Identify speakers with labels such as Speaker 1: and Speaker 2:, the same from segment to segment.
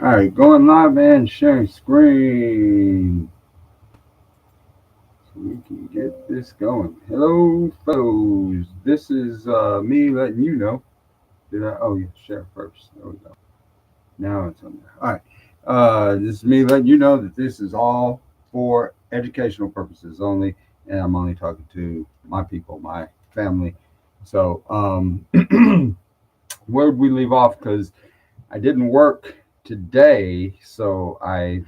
Speaker 1: All right, going live and sharing screen so we can get this going. Hello, fellows. This is me letting you know. Did I? Oh, yeah, share first. There we go. Now it's on there. All right. This is me letting you know that this is all for educational purposes only, and I'm only talking to my people, my family. So, where did we leave off? Because I didn't work today, so I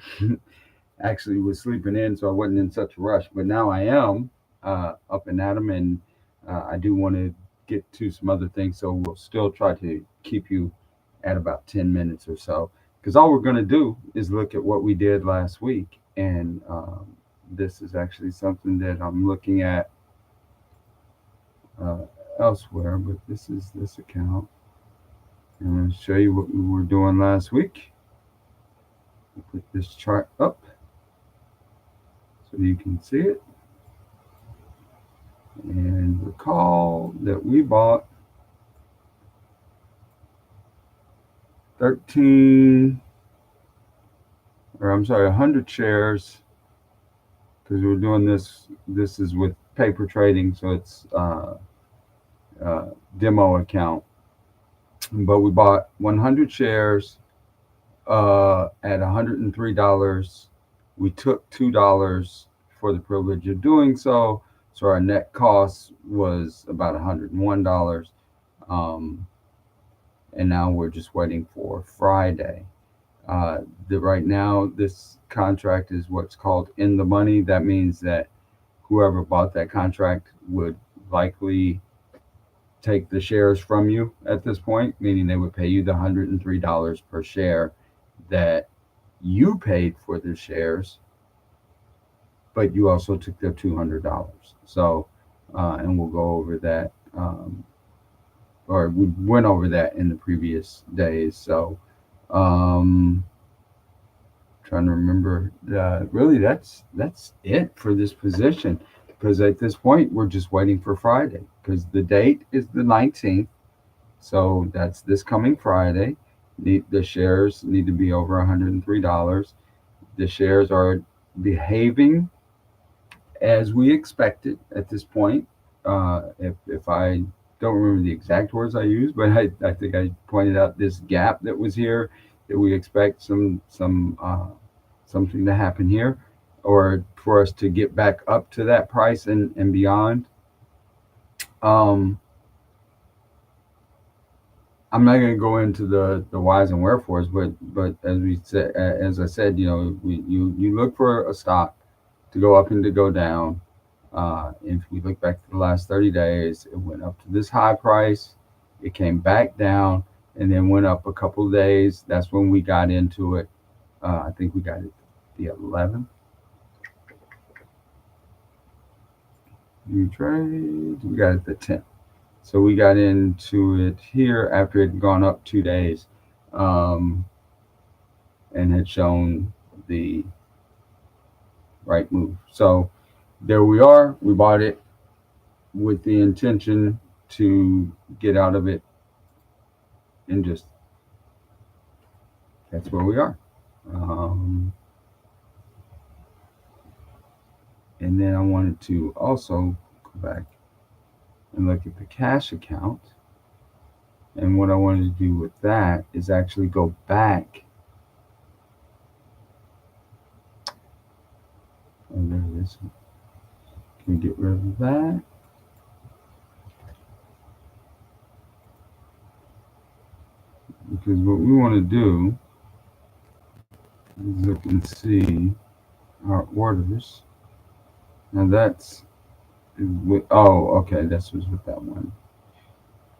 Speaker 1: actually was sleeping in, so I wasn't in such a rush. But now I am up and at 'em, and I do want to get to some other things. So we'll still try to keep you at about 10 minutes or so, because all we're going to do is look at what we did last week, and this is actually something that I'm looking at uh, elsewhere. But this is this account. And I'm going to show you what we were doing last week. I'll put this chart up so you can see it. And recall that we bought 13, or I'm sorry, 100 shares because we're doing this. This is with paper trading, so it's demo account. But we bought 100 shares at $103. We took $2 for the privilege of doing so. So our net cost was about $101. Um, and now we're just waiting for Friday. Right now, this contract is what's called in the money. That means that whoever bought that contract would likely take the shares from you at this point, meaning they would pay you the $103 per share that you paid for the shares, but you also took their $200. So, and we'll go over that, or we went over that in the previous days. So, um, trying to remember. Really, that's it for this position because at this point we're just waiting for Friday because the date is the 19th, so that's this coming Friday. The shares need to be over $103. The shares are behaving as we expected at this point. If I don't remember the exact words I used, but I think I pointed out this gap that was here that we expect something to happen here or for us to get back up to that price and beyond. Um, I'm not going to go into the whys and wherefores, but as we said, as I said, you look for a stock to go up and to go down. If we look back to the last 30 days, it went up to this high price, it came back down, and then went up a couple of days. That's when we got into it. I think we got it the 11th. New trades. We got it the 10th. So we got into it here after it had gone up 2 days, um, and had shown the right move. So there we are. We bought it with the intention to get out of it, and just that's where we are. Um, and then I wanted to also go back and look at the cash account. And what I wanted to do with that is actually go back. Oh, there it is. Can we get rid of that? Because what we want to do is look and see our orders. Now that's oh, okay, this was with that one.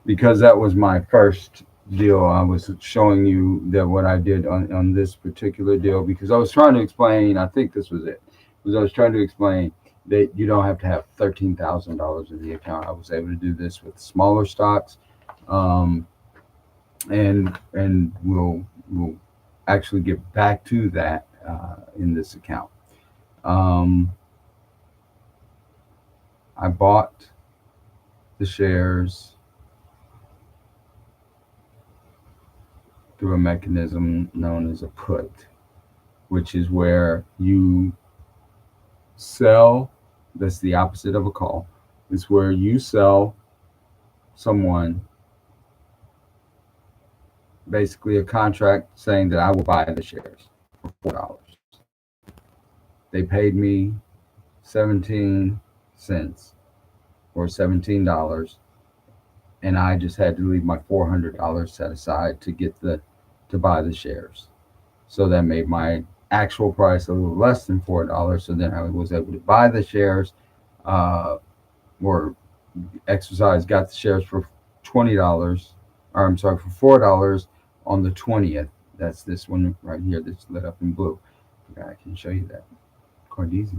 Speaker 1: Because that was my first deal. I was showing you that what I did on this particular deal because I was trying to explain, I think this was it. Was I was trying to explain that you don't have to have $13,000 in the account. I was able to do this with smaller stocks. Um, and we'll actually get back to that in this account. Um, I bought the shares through a mechanism known as a put, which is where you sell. That's the opposite of a call. It's where you sell someone basically a contract saying that I will buy the shares for $4. They paid me 17 cents or $17, and I just had to leave my $400 set aside to get to buy the shares. So that made my actual price a little less than $4. So then I was able to buy the shares, uh, or got the shares for $20, or I'm sorry, for $4 on the 20th. That's this one right here that's lit up in blue. I can show you that quite easy.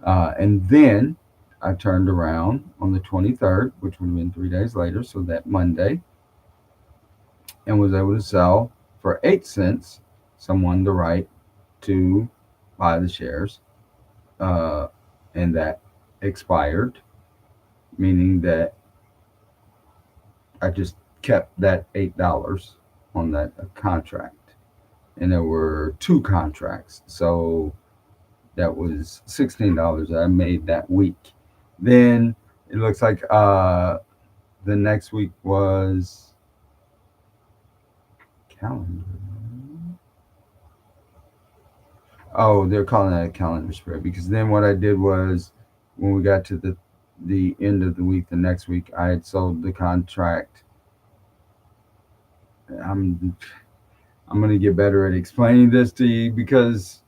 Speaker 1: And then I turned around on the 23rd, which would have been 3 days later, so that Monday, and was able to sell for 8 cents someone the right to buy the shares. And that expired, meaning that I just kept that $8 on that contract. And there were two contracts. So that was $16 that I made that week. Then it looks like the next week was calendar. Oh, they're calling that a calendar spread, because then what I did was when we got to the end of the week, the next week, I had sold the contract. I'm going to get better at explaining this to you, because